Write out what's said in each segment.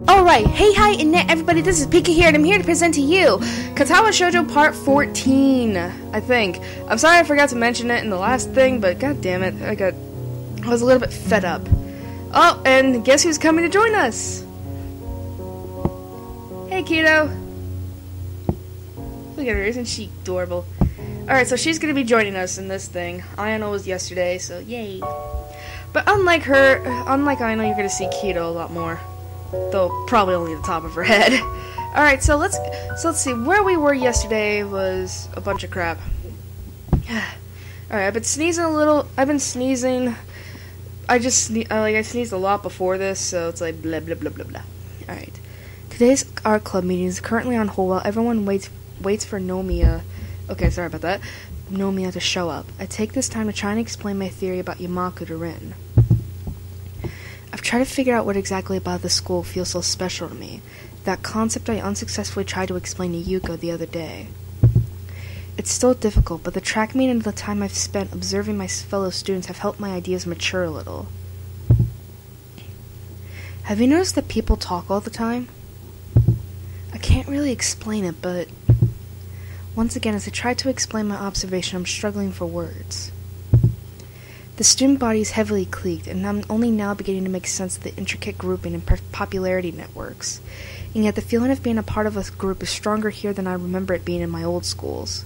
Alright, hey, hi, and everybody, this is Pika here, and I'm here to present to you Katawa Shoujo Part 14, I think. I'm sorry I forgot to mention it in the last thing, but god damn it, I was a little bit fed up. Oh, and guess who's coming to join us? Hey, Kiddo. Look at her, isn't she adorable? Alright, so she's gonna be joining us in this thing. Ayano was yesterday, so yay. But unlike Ayano, you're gonna see Kiddo a lot more. Though probably only the top of her head. Alright, so let's see. Where we were yesterday was a bunch of crap. Alright, I've been sneezing a little. I sneezed a lot before this, so it's like blah blah blah blah blah. Alright. Today's art club meeting is currently on hold while everyone waits for Nomiya. Okay, sorry about that. Nomiya to show up. I take this time to try and explain my theory about Yamaku to Rin. I've tried to figure out what exactly about the school feels so special to me. That concept I unsuccessfully tried to explain to Yuko the other day. It's still difficult, but the track meet and the time I've spent observing my fellow students have helped my ideas mature a little. Have you noticed that people talk all the time? I can't really explain it, but once again, as I try to explain my observation, I'm struggling for words. The student body is heavily cliqued, and I'm only now beginning to make sense of the intricate grouping and popularity networks. And yet the feeling of being a part of a group is stronger here than I remember it being in my old schools.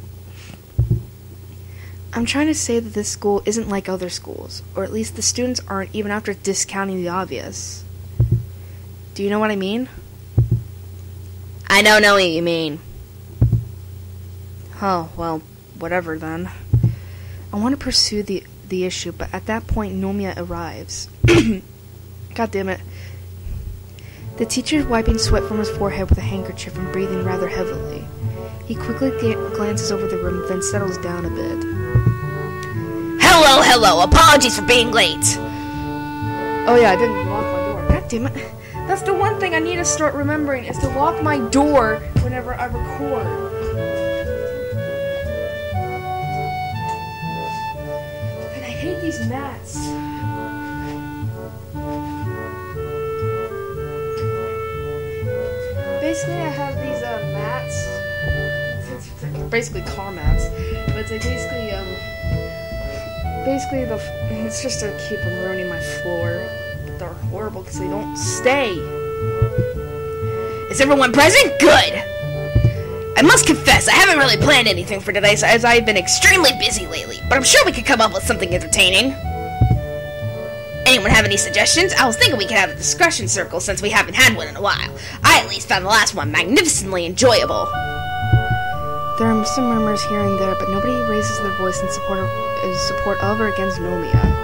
I'm trying to say that this school isn't like other schools, or at least the students aren't, even after discounting the obvious. Do you know what I mean? I don't know what you mean. Oh, well, whatever then. I want to pursue the issue, but at that point Nomiya arrives. God damn it. The teacher is wiping sweat from his forehead with a handkerchief and breathing rather heavily. He quickly glances over the room, then settles down a bit. Hello, apologies for being late. Oh yeah, I didn't lock my door. God damn it. That's the one thing I need to start remembering, is to lock my door whenever I record. I hate these mats. Basically, I have these mats. It's basically car mats, but it's like it's just to keep from ruining my floor. But they're horrible because they don't stay. Is everyone present? Good. I must confess, I haven't really planned anything for today, as I've been extremely busy lately, but I'm sure we could come up with something entertaining. Anyone have any suggestions? I was thinking we could have a discussion circle since we haven't had one in a while. I at least found the last one magnificently enjoyable. There are some murmurs here and there, but nobody raises their voice in support of or against Nomiya.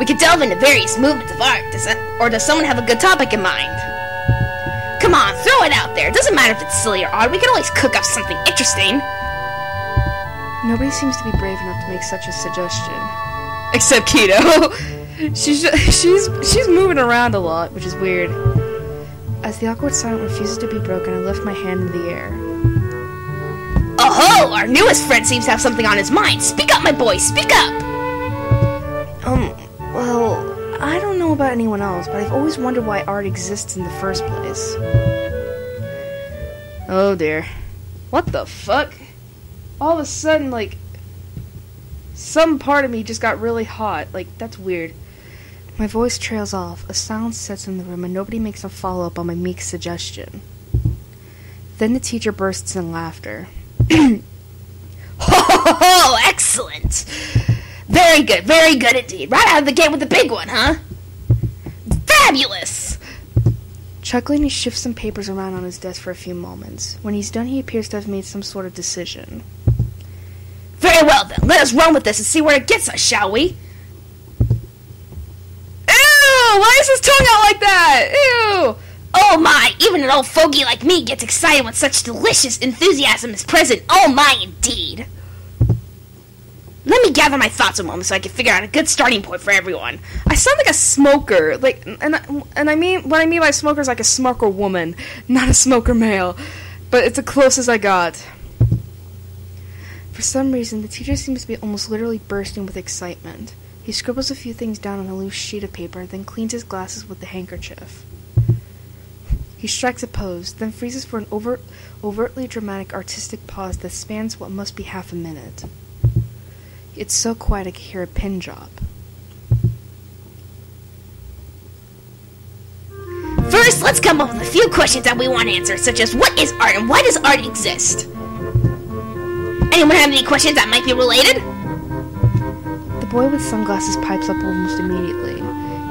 We could delve into various movements of art, or does someone have a good topic in mind? Come on, throw it out there. It doesn't matter if it's silly or odd. We can always cook up something interesting. Nobody seems to be brave enough to make such a suggestion. Except Kiddo. she's moving around a lot, which is weird. As the awkward silence refuses to be broken, I lift my hand in the air. Oh ho! Our newest friend seems to have something on his mind. Speak up, my boy. Speak up. Well, I don't know about anyone else, but I've always wondered why art exists in the first place. Oh dear. What the fuck? All of a sudden, like, some part of me just got really hot. Like, that's weird. My voice trails off, a silence sets in the room, and nobody makes a follow-up on my meek suggestion. Then the teacher bursts in laughter. Ho ho ho! Excellent! Very good indeed. Right out of the gate with the big one, huh? Fabulous! Chuckling, he shifts some papers around on his desk for a few moments. When he's done, he appears to have made some sort of decision. Very well then, let us run with this and see where it gets us, shall we? Ew! Why is his tongue out like that? Ew! Oh my, even an old fogey like me gets excited when such delicious enthusiasm is present. Oh my, indeed. Let me gather my thoughts a moment so I can figure out a good starting point for everyone. I sound like a smoker, like, and I mean, what I mean by smoker is like a smoker woman, not a smoker male, but it's the closest I got. For some reason, the teacher seems to be almost literally bursting with excitement. He scribbles a few things down on a loose sheet of paper, then cleans his glasses with the handkerchief. He strikes a pose, then freezes for an overtly dramatic artistic pause that spans what must be half a minute. It's so quiet I can hear a pin drop. First, let's come up with a few questions that we want answered, such as what is art and why does art exist? Anyone have any questions that might be related? The boy with sunglasses pipes up almost immediately.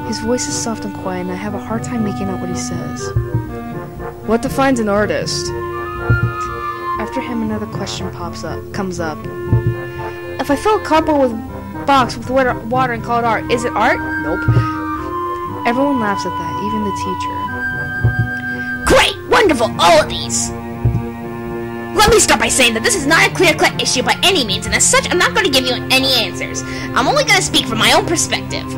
His voice is soft and quiet, and I have a hard time making out what he says. What defines an artist? After him, another question comes up. If I fill a cardboard box with water and call it art, is it art? Nope. Everyone laughs at that, even the teacher. Great! Wonderful! All of these! Let me start by saying that this is not a clear-cut issue by any means, and as such, I'm not going to give you any answers. I'm only going to speak from my own perspective.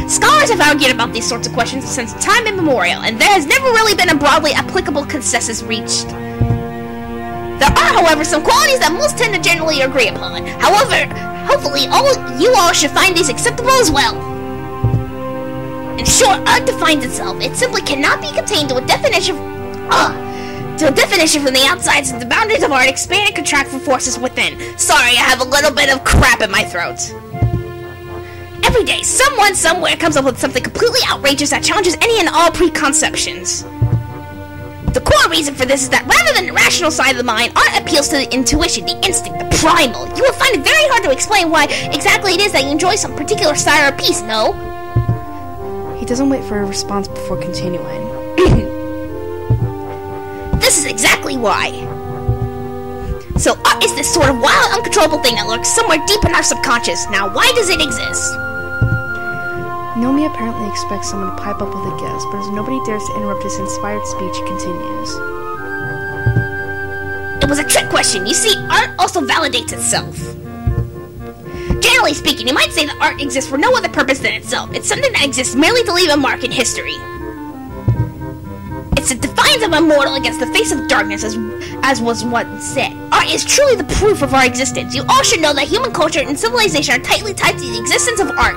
Scholars have argued about these sorts of questions since time immemorial, and there has never really been a broadly applicable consensus reached. There are, however, some qualities that most tend to generally agree upon. However, hopefully you all should find these acceptable as well. In short, art defines itself. It simply cannot be contained to a definition from the outside, since the boundaries of art expand and contract from forces within. Sorry, I have a little bit of crap in my throat. Every day, someone somewhere comes up with something completely outrageous that challenges any and all preconceptions. The core reason for this is that rather than the rational side of the mind, art appeals to the intuition, the instinct, the primal. You will find it very hard to explain why exactly it is that you enjoy some particular style or piece, no? He doesn't wait for a response before continuing. This is exactly why. So art is this sort of wild, uncontrollable thing that lurks somewhere deep in our subconscious. Now, why does it exist? Nomi apparently expects someone to pipe up with a guess, but as nobody dares to interrupt his inspired speech, he continues. It was a trick question. You see, art also validates itself. Generally speaking, you might say that art exists for no other purpose than itself. It's something that exists merely to leave a mark in history. It's the defiance of a mortal against the face of darkness, as was once said. Art is truly the proof of our existence. You all should know that human culture and civilization are tightly tied to the existence of art.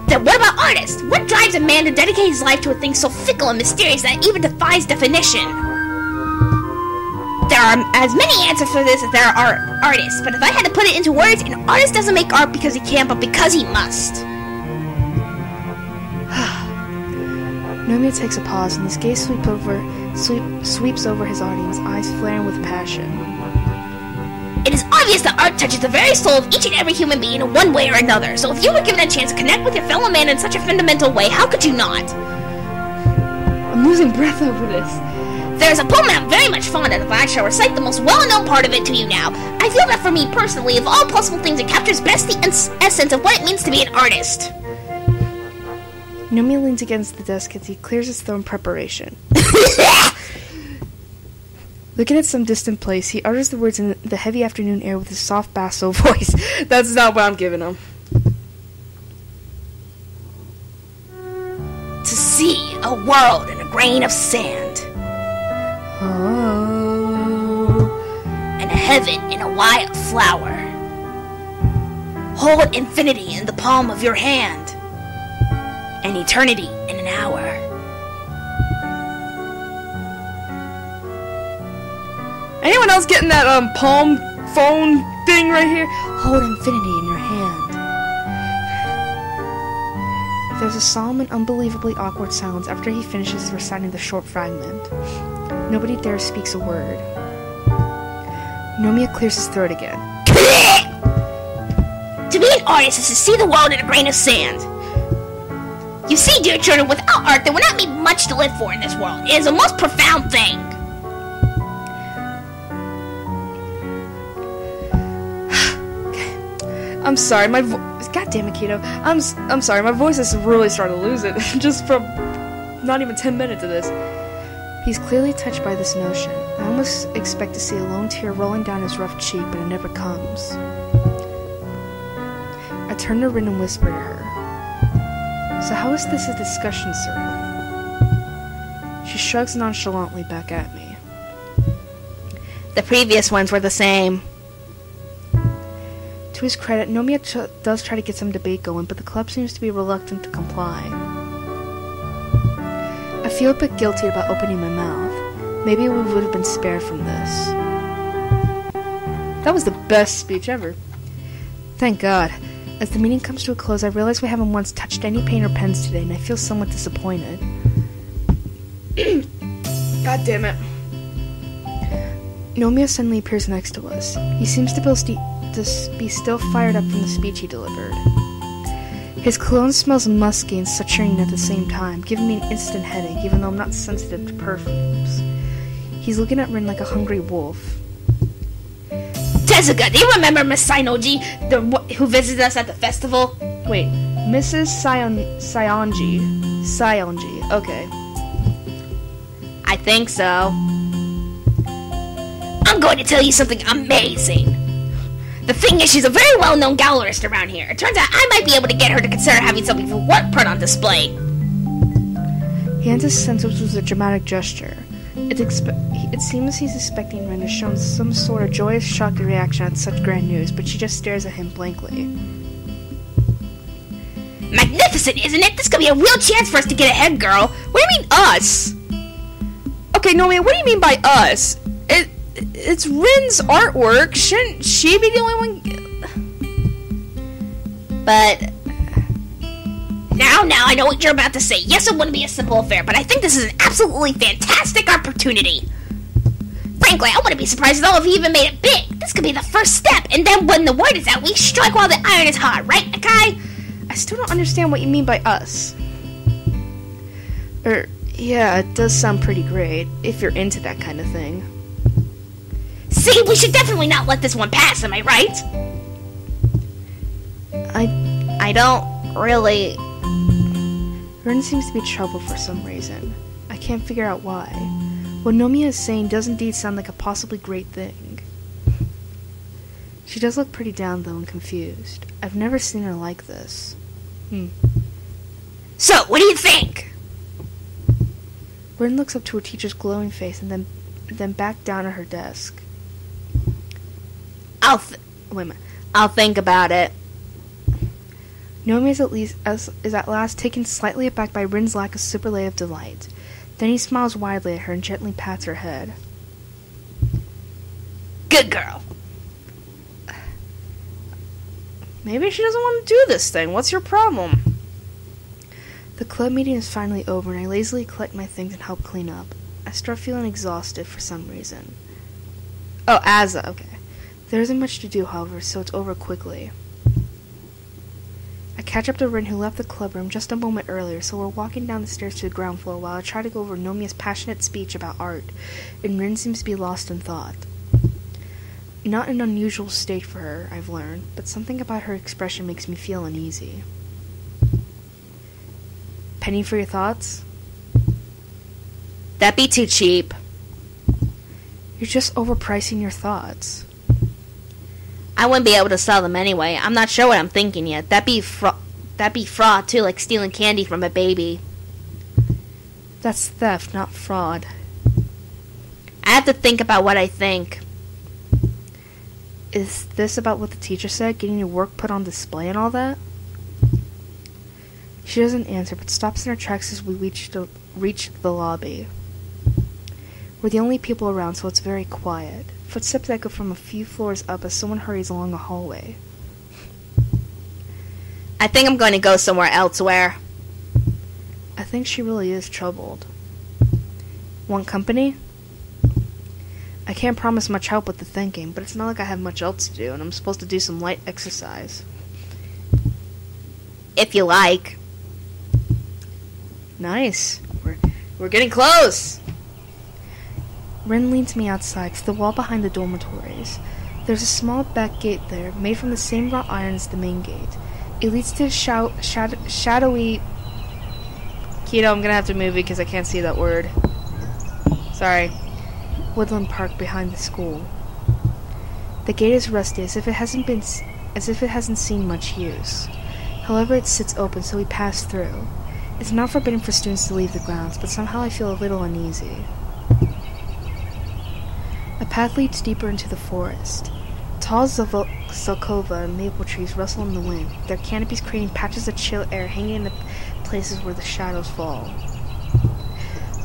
Then what about artists? What drives a man to dedicate his life to a thing so fickle and mysterious that it even defies definition? There are as many answers for this as there are artists, but if I had to put it into words, an artist doesn't make art because he can, but because he must. Nomiya takes a pause, and his gaze sweeps over his audience, eyes flaring with passion. It is obvious that art touches the very soul of each and every human being in one way or another, so if you were given a chance to connect with your fellow man in such a fundamental way, how could you not? I'm losing breath over this. There is a poem I'm very much fond of, and I shall recite the most well-known part of it to you now. I feel that for me personally, of all possible things, it captures best the essence of what it means to be an artist. Nomi leans against the desk as he clears his throat in preparation. Looking at some distant place, he utters the words in the heavy afternoon air with his soft basso voice. That's not what I'm giving him. To see a world in a grain of sand. Oh. And a heaven in a wild flower. Hold infinity in the palm of your hand. And eternity in an hour. Anyone else getting that palm phone thing right here? Hold infinity in your hand. There's a solemn and unbelievably awkward silence after he finishes reciting the short fragment. Nobody dares speaks a word. Nomiya clears his throat again. To be an artist is to see the world in a grain of sand. You see, dear children, without art, there would not be much to live for in this world. It is a most profound thing. I'm sorry, my God damn it, Keto. I'm sorry, my voice is really starting to lose it. Just from not even 10 minutes of this. He's clearly touched by this notion. I almost expect to see a lone tear rolling down his rough cheek, but it never comes. I turn to Rin and whisper to her. So how is this a discussion circle? She shrugs nonchalantly back at me. The previous ones were the same. To To his credit, Nomiya does try to get some debate going, but the club seems to be reluctant to comply. I feel a bit guilty about opening my mouth. Maybe we would have been spared from this. That was the best speech ever. Thank God. As the meeting comes to a close, I realize we haven't once touched any paint or pens today, and I feel somewhat disappointed. God damn it. Nomiya suddenly appears next to us. He seems to be still fired up from the speech he delivered. His cologne smells musky and saturating at the same time, giving me an instant headache, even though I'm not sensitive to perfumes. He's looking at Rin like a hungry wolf. Tezuka, do you remember Miss Sainoji, who visited us at the festival? Wait, Mrs. Sayonji. Sayonji, okay. I think so. I'm going to tell you something amazing. The thing is, she's a very well-known gallerist around here. It turns out I might be able to get her to consider having something for work put on display. He hands his sentence with a dramatic gesture. It seems he's expecting Rin to show some sort of joyous, shocked reaction at such grand news, but she just stares at him blankly. Magnificent, isn't it? This could be a real chance for us to get ahead, girl. What do you mean, us? Okay, Nomiya, what do you mean by us? It's Rin's artwork. Shouldn't she be the only one? But now I know what you're about to say. Yes, it wouldn't be a simple affair, but I think this is an absolutely fantastic opportunity. Frankly, I wouldn't be surprised at all if he even made it big. This could be the first step, and then when the word is out, we strike while the iron is hot, right, Nakai? I still don't understand what you mean by us. Yeah, it does sound pretty great, if you're into that kind of thing. See, we should definitely not let this one pass, am I right? I don't really... Rin seems to be troubled for some reason. I can't figure out why. What Nomiya is saying does indeed sound like a possibly great thing. She does look pretty down, though, and confused. I've never seen her like this. So, what do you think? Rin looks up to her teacher's glowing face and then back down at her desk. I'll think about it. Nomiya is at last taken slightly aback by Rin's lack of superlative delight. Then he smiles widely at her and gently pats her head. Good girl. Maybe she doesn't want to do this thing. What's your problem? The club meeting is finally over, and I lazily collect my things and help clean up. I start feeling exhausted for some reason. Oh, Asa, okay. There isn't much to do, however, so it's over quickly. I catch up to Rin, who left the club room just a moment earlier, so we're walking down the stairs to the ground floor while I try to go over Nomiya's passionate speech about art, and Rin seems to be lost in thought. Not an unusual state for her, I've learned, but something about her expression makes me feel uneasy. Penny for your thoughts? That'd be too cheap. You're just overpricing your thoughts. I wouldn't be able to sell them anyway. I'm not sure what I'm thinking yet. That'd be fraud too, like stealing candy from a baby. That's theft, not fraud. I have to think about what I think. Is this about what the teacher said, getting your work put on display and all that? She doesn't answer, but stops in her tracks as we reach the lobby. We're the only people around, so it's very quiet. Footsteps echo from a few floors up as someone hurries along a hallway. I think I'm going to go somewhere elsewhere. I think she really is troubled. Want company? I can't promise much help with the thinking, but it's not like I have much else to do, and I'm supposed to do some light exercise. If you like. Nice. We're getting close! Rin leads me outside to the wall behind the dormitories. There's a small back gate there, made from the same wrought iron as the main gate. It leads to a shadowy... Keto, I'm gonna have to move it because I can't see that word. Sorry. Woodland Park behind the school. The gate is rusty, as if it hasn't seen much use. However, it sits open, so we pass through. It's not forbidden for students to leave the grounds, but somehow I feel a little uneasy. A path leads deeper into the forest. Tall Zelkova and maple trees rustle in the wind, their canopies creating patches of chill air hanging in the places where the shadows fall.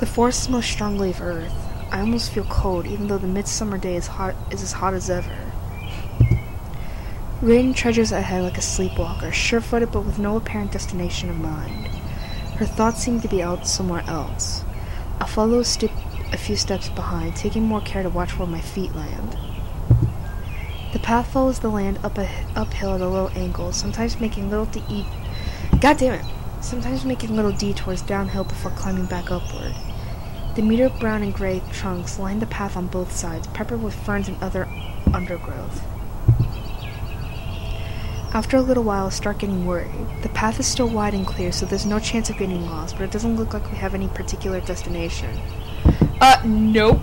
The forest smells strongly of earth. I almost feel cold, even though the midsummer day is as hot as ever. Rain trudges ahead like a sleepwalker, sure-footed but with no apparent destination in mind. Her thoughts seem to be out somewhere else. I follow a few steps behind, taking more care to watch where my feet land. The path follows the land uphill at a low angle, sometimes making little detours downhill before climbing back upward. The meteor brown and gray trunks line the path on both sides, peppered with ferns and other undergrowth. After a little while, I start getting worried. The path is still wide and clear, so there's no chance of getting lost, but it doesn't look like we have any particular destination. Nope.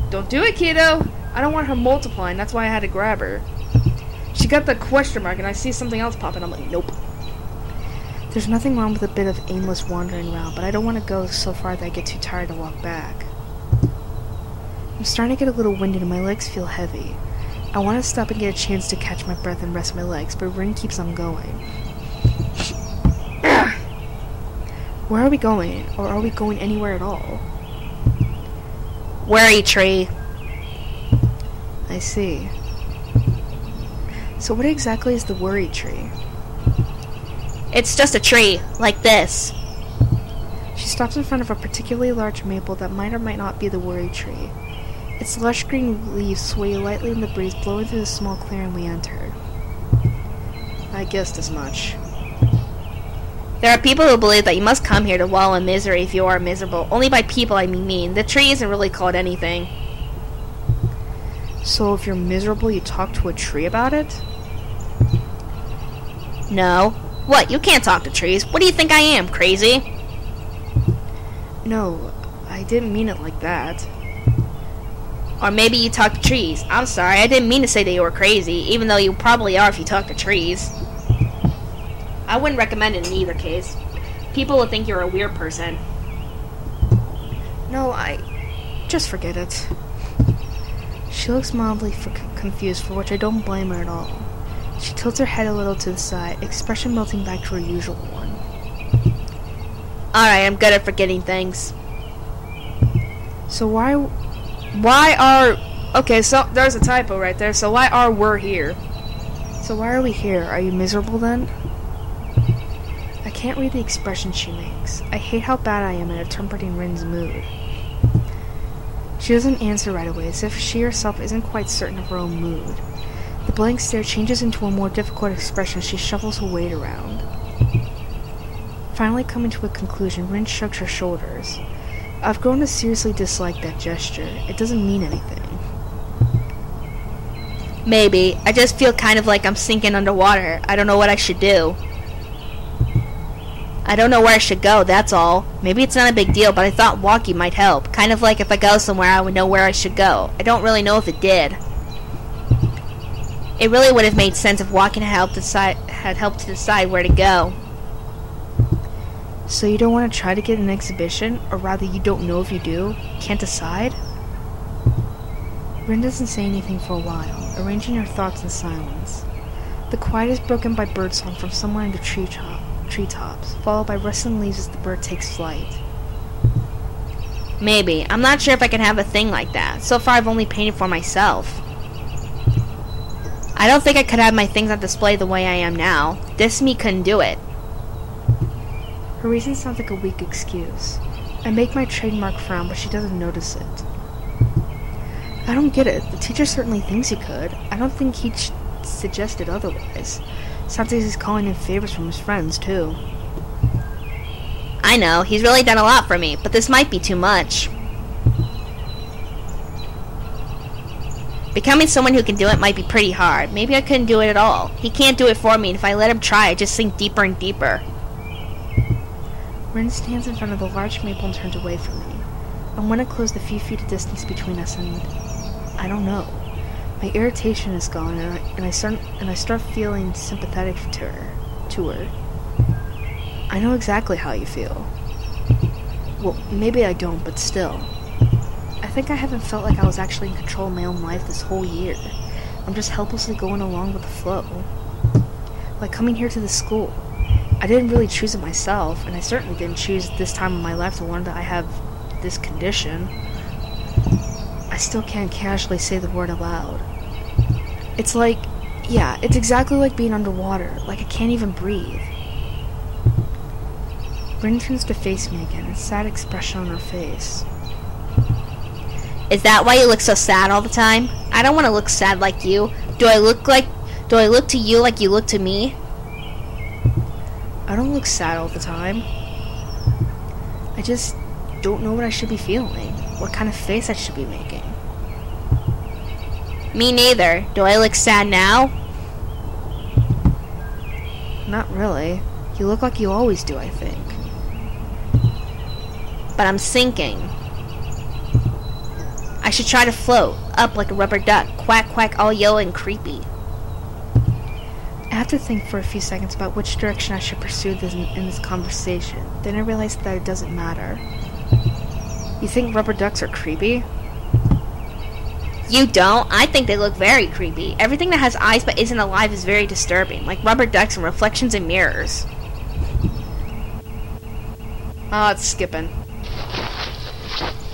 Don't do it, kiddo. I don't want her multiplying, that's why I had to grab her. She got the question mark, and I see something else popping. I'm like, nope. There's nothing wrong with a bit of aimless wandering around, but I don't want to go so far that I get too tired to walk back. I'm starting to get a little winded and my legs feel heavy. I want to stop and get a chance to catch my breath and rest my legs, but Rin keeps on going. Where are we going? Or are we going anywhere at all? Worry tree. I see. So what exactly is the worry tree? It's just a tree, like this. She stops in front of a particularly large maple that might or might not be the worry tree. Its lush green leaves sway lightly in the breeze, blowing through the small clearing we enter. I guessed as much. There are people who believe that you must come here to wallow in misery if you are miserable. Only by people I mean mean. The tree isn't really called anything. So if you're miserable, you talk to a tree about it? No. What? You can't talk to trees. What do you think I am, crazy? No, I didn't mean it like that. Or maybe you talk to trees. I'm sorry, I didn't mean to say that you were crazy, even though you probably are if you talk to trees. I wouldn't recommend it in either case. People will think you're a weird person. No, just forget it. She looks mildly confused, for which I don't blame her at all. She tilts her head a little to the side, expression melting back to her usual one. Alright, I'm good at forgetting things. So why are... Okay, so there's a typo right there. So why are we here? So why are we here? Are you miserable then? I can't read the expression she makes. I hate how bad I am at interpreting Rin's mood. She doesn't answer right away, as if she herself isn't quite certain of her own mood. The blank stare changes into a more difficult expression as she shuffles her weight around. Finally coming to a conclusion, Rin shrugs her shoulders. I've grown to seriously dislike that gesture. It doesn't mean anything. Maybe. I just feel kind of like I'm sinking underwater. I don't know what I should do. I don't know where I should go, that's all. Maybe it's not a big deal, but I thought walking might help. Kind of like if I go somewhere, I would know where I should go. I don't really know if it did. It really would have made sense if walking had helped to decide where to go. So you don't want to try to get an exhibition? Or rather, you don't know if you do? Can't decide? Rin doesn't say anything for a while, arranging her thoughts in silence. The quiet is broken by birdsong from somewhere in the treetops, followed by rustling leaves as the bird takes flight. Maybe. I'm not sure if I can have a thing like that. So far I've only painted for myself. I don't think I could have my things on display the way I am now. This me couldn't do it. Her reason sounds like a weak excuse. I make my trademark frown, but she doesn't notice it. I don't get it. The teacher certainly thinks he could. I don't think he suggested otherwise. Sounds like he's calling in favors from his friends, too. I know, he's really done a lot for me, but this might be too much. Becoming someone who can do it might be pretty hard. Maybe I couldn't do it at all. He can't do it for me, and if I let him try, I just sink deeper and deeper. Rin stands in front of the large maple and turns away from me. I want to close the few feet of distance between us, and I don't know. My irritation is gone, and I start feeling sympathetic to her. I know exactly how you feel. Well, maybe I don't, but still. I think I haven't felt like I was actually in control of my own life this whole year. I'm just helplessly going along with the flow. Like coming here to the school. I didn't really choose it myself, and I certainly didn't choose this time of my life to learn that I have this condition. I still can't casually say the word aloud. It's like, yeah, it's exactly like being underwater, like I can't even breathe. Rin turns to face me again, a sad expression on her face. Is that why you look so sad all the time? I don't want to look sad like you. Do I look to you like you look to me? I don't look sad all the time. I just don't know what I should be feeling, what kind of face I should be making. Me neither. Do I look sad now? Not really. You look like you always do, I think. But I'm sinking. I should try to float, up like a rubber duck, quack quack all yellow and creepy. I have to think for a few seconds about which direction I should pursue in this conversation. Then I realized that it doesn't matter. You think rubber ducks are creepy? You don't? I think they look very creepy. Everything that has eyes but isn't alive is very disturbing, like rubber ducks and reflections in mirrors. Ah, it's skipping.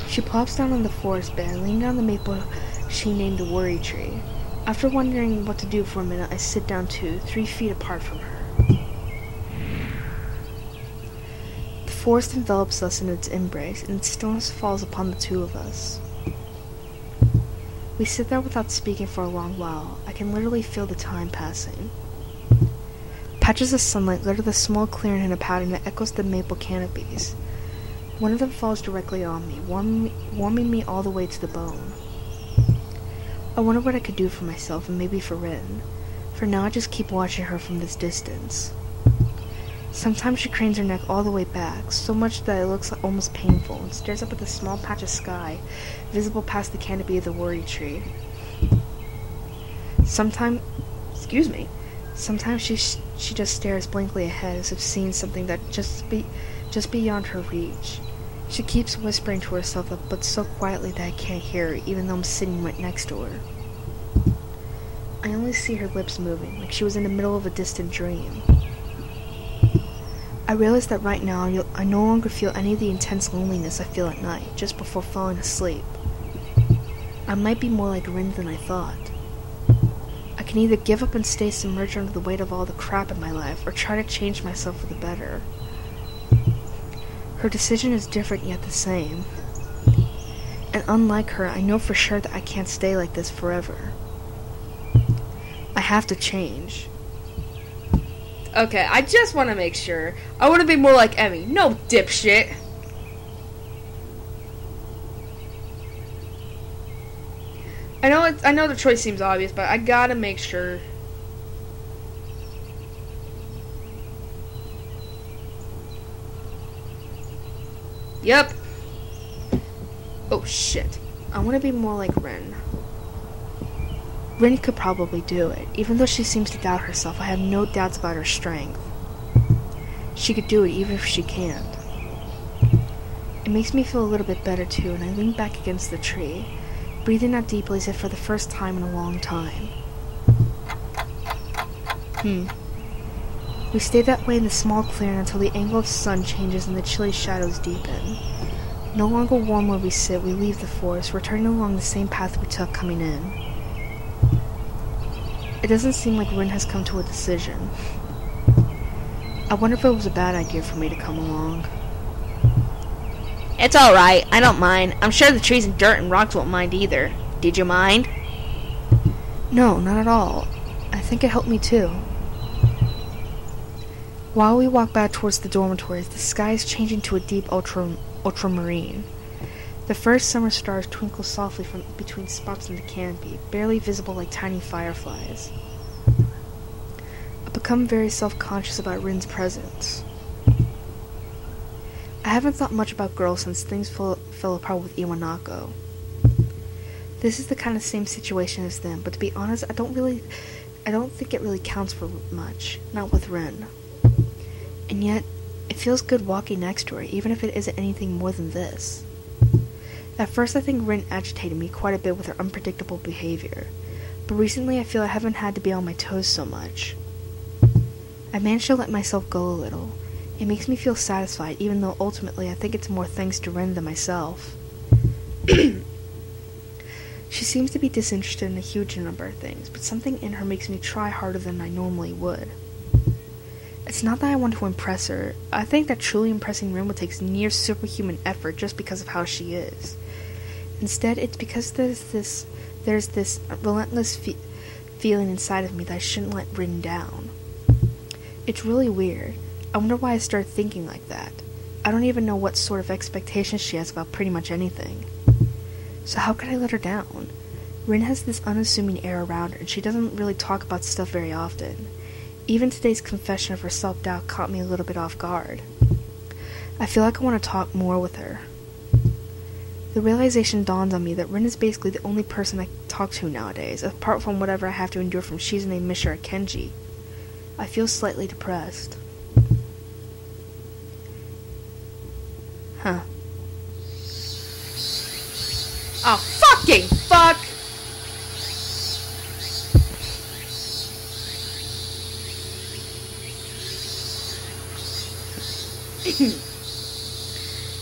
She plops down on the forest bed, leaning on the maple she named the worry tree. After wondering what to do for a minute, I sit down too, 3 feet apart from her. The forest envelops us in its embrace, and its stillness falls upon the two of us. We sit there without speaking for a long while. I can literally feel the time passing. Patches of sunlight litter the small clearing in a pattern that echoes the maple canopies. One of them falls directly on me, warming me all the way to the bone. I wonder what I could do for myself and maybe for Rin. For now I just keep watching her from this distance. Sometimes she cranes her neck all the way back, so much that it looks almost painful, and stares up at the small patch of sky visible past the canopy of the worry tree. Sometimes she just stares blankly ahead as if seeing something that just beyond her reach. She keeps whispering to herself, but so quietly that I can't hear her, even though I'm sitting right next to her. I only see her lips moving, like she was in the middle of a distant dream. I realize that right now, I no longer feel any of the intense loneliness I feel at night, just before falling asleep. I might be more like Rin than I thought. I can either give up and stay submerged under the weight of all the crap in my life, or try to change myself for the better. Her decision is different yet the same. And unlike her, I know for sure that I can't stay like this forever. I have to change. Okay, I just want to make sure. I want to be more like Emmy. No dipshit. I know the choice seems obvious, but I gotta make sure. Yep. Oh shit. I want to be more like Rin. Rin could probably do it. Even though she seems to doubt herself, I have no doubts about her strength. She could do it even if she can't. It makes me feel a little bit better too, and I lean back against the tree, breathing out deeply as if for the first time in a long time. We stay that way in the small clearing until the angle of the sun changes and the chilly shadows deepen. No longer warm where we sit, we leave the forest, returning along the same path we took coming in. It doesn't seem like Rin has come to a decision. I wonder if it was a bad idea for me to come along. It's alright, I don't mind. I'm sure the trees and dirt and rocks won't mind either. Did you mind? No, not at all. I think it helped me too. While we walk back towards the dormitories, the sky is changing to a deep ultramarine. The first summer stars twinkle softly from between spots in the canopy, barely visible like tiny fireflies. I become very self-conscious about Rin's presence. I haven't thought much about girls since things fell apart with Iwanako. This is the kind of same situation as them, but to be honest, I don't think it really counts for much, not with Rin. And yet, it feels good walking next to her, even if it isn't anything more than this. At first I think Rin agitated me quite a bit with her unpredictable behavior, but recently I feel I haven't had to be on my toes so much. I managed to let myself go a little. It makes me feel satisfied, even though ultimately I think it's more thanks to Rin than myself. She seems to be disinterested in a huge number of things, but something in her makes me try harder than I normally would. It's not that I want to impress her. I think that truly impressing Rin would take near superhuman effort just because of how she is. Instead, it's because there's this relentless feeling inside of me that I shouldn't let Rin down. It's really weird. I wonder why I started thinking like that. I don't even know what sort of expectations she has about pretty much anything. So how could I let her down? Rin has this unassuming air around her, and she doesn't really talk about stuff very often. Even today's confession of her self-doubt caught me a little bit off guard. I feel like I want to talk more with her. The realization dawns on me that Rin is basically the only person I talk to nowadays, apart from whatever I have to endure from Shizune, Misha, or Kenji. I feel slightly depressed. Huh. Oh, fucking fuck!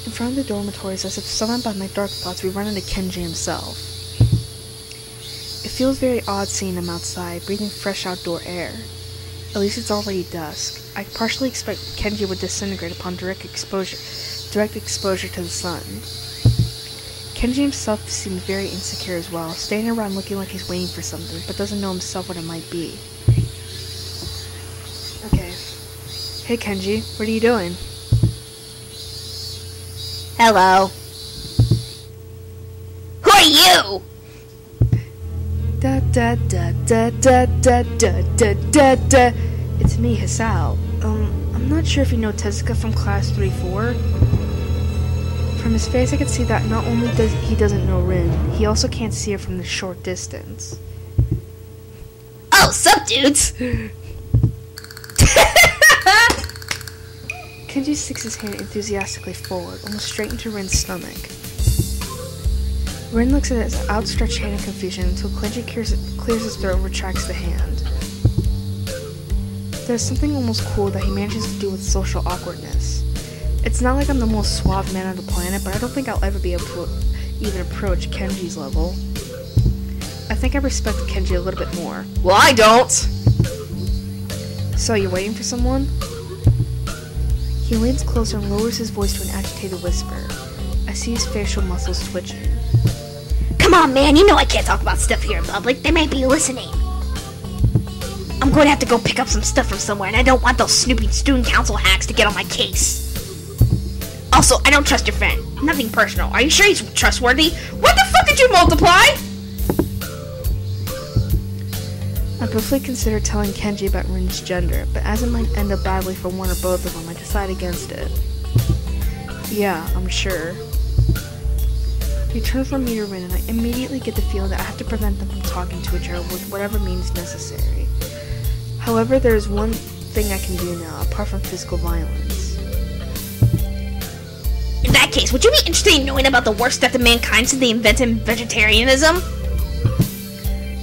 In front of the dormitories, as if summoned by my dark thoughts, we run into Kenji himself. It feels very odd seeing him outside, breathing fresh outdoor air. At least it's already dusk. I partially expect Kenji would disintegrate upon direct exposure to the sun. Kenji himself seems very insecure as well, standing around looking like he's waiting for something, but doesn't know himself what it might be. Okay. Hey Kenji, what are you doing? Hello. Who are you? Da da da da da da da da da da. It's me, Hisao. I'm not sure if you know Tezuka from class 3-4. From his face, I can see that not only does he doesn't know Rin, he also can't see her from the short distance. Oh, sup, dudes? Kenji sticks his hand enthusiastically forward, almost straight into Rin's stomach. Rin looks at his outstretched hand in confusion until Kenji clears his throat and retracts the hand. There's something almost cool that he manages to do with social awkwardness. It's not like I'm the most suave man on the planet, but I don't think I'll ever be able to even approach Kenji's level. I think I respect Kenji a little bit more. Well, I don't. So, you're waiting for someone? He leans closer and lowers his voice to an agitated whisper. I see his facial muscles twitching. Come on, man, you know I can't talk about stuff here in public. They might be listening. I'm going to have to go pick up some stuff from somewhere, and I don't want those snooping student council hacks to get on my case. Also, I don't trust your friend. Nothing personal. Are you sure he's trustworthy? What the fuck did you multiply? I briefly considered telling Kenji about Rin's gender, but as it might end up badly for one or both of them, I decide against it. Yeah, I'm sure. He turns from me to Rin, and I immediately get the feeling that I have to prevent them from talking to each other with whatever means necessary. However, there is one thing I can do now, apart from physical violence. In that case, would you be interested in knowing about the worst death of mankind since they invented vegetarianism?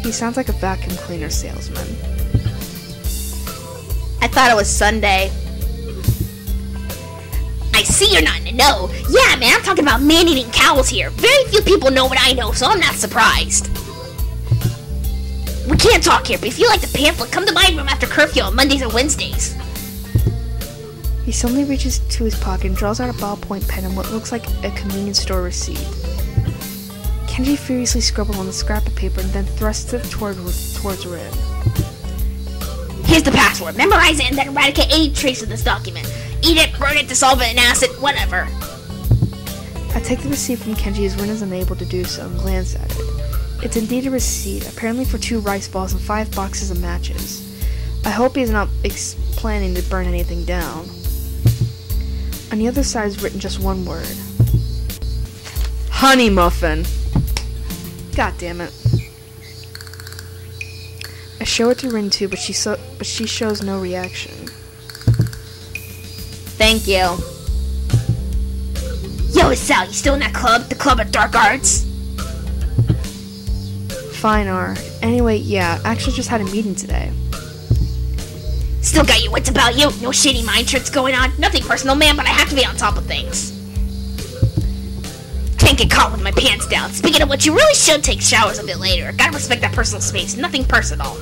He sounds like a vacuum cleaner salesman. I thought it was Sunday. I see you're not in the know. Yeah, man, I'm talking about man-eating cows here. Very few people know what I know, so I'm not surprised. We can't talk here, but if you like the pamphlet, come to my room after curfew on Mondays and Wednesdays. He suddenly reaches to his pocket and draws out a ballpoint pen and what looks like a convenience store receipt. Kenji furiously scribbles on the scrap of paper and then thrusts it towards Rin. Here's the password. Memorize it and then eradicate any trace of this document. Eat it, burn it, dissolve it in acid, whatever. I take the receipt from Kenji as Rin is unable to do so and glance at it. It's indeed a receipt, apparently for 2 rice balls and 5 boxes of matches. I hope he's not planning to burn anything down. On the other side is written just one word. Honey muffin. God damn it. I show it to Rin too, but she shows no reaction. Thank you. Yo, it's Sal. You still in that club? The Club of Dark Arts? Fine, R. Anyway, yeah, actually just had a meeting today. Still got your wits about you. No shady mind tricks going on. Nothing personal, man, but I have to be on top of things. Can't get caught with my pants down. Speaking of which, you really should take showers a bit later. Gotta respect that personal space. Nothing personal.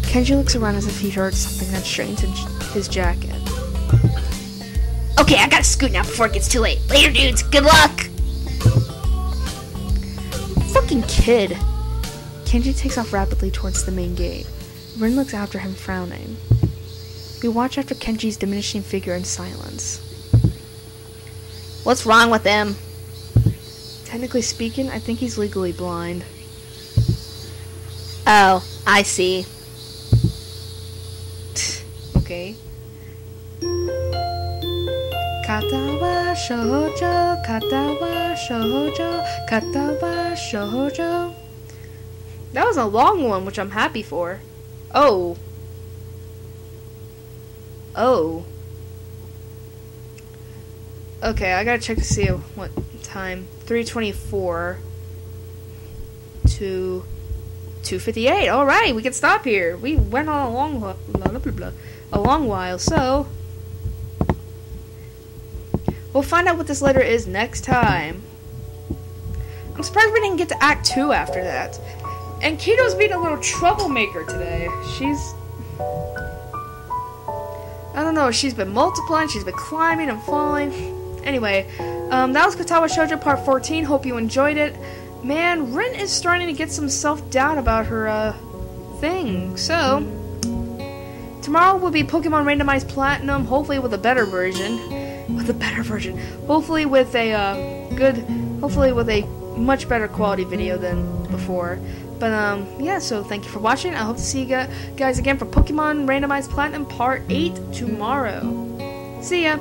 Kenji looks around as if he heard something that straightened his jacket. Okay, I gotta scoot now before it gets too late. Later, dudes. Good luck. Fucking kid. Kenji takes off rapidly towards the main gate. Rin looks after him, frowning. We watch after Kenji's diminishing figure in silence. What's wrong with him? Technically speaking, I think he's legally blind. Oh, I see. Okay. Katawa Shoujo, Katawa Shoujo, Katawa Shoujo. That was a long one, which I'm happy for. Oh. Oh. Okay, I gotta check to see what time. 3:24 to 2:58. All right, we can stop here. We went on a long while, so we'll find out what this letter is next time. I'm surprised we didn't get to Act 2 after that. And Kato's being a little troublemaker today. I don't know, she's been multiplying, she's been climbing and falling. Anyway, that was Katawa Shoujo Part 14. Hope you enjoyed it. Man, Rin is starting to get some self-doubt about her, thing. So, tomorrow will be Pokemon Randomized Platinum, hopefully with a better version. Hopefully with a much better quality video than before. But, yeah, so thank you for watching. I hope to see you guys again for Pokemon Randomized Platinum Part 8 tomorrow. See ya!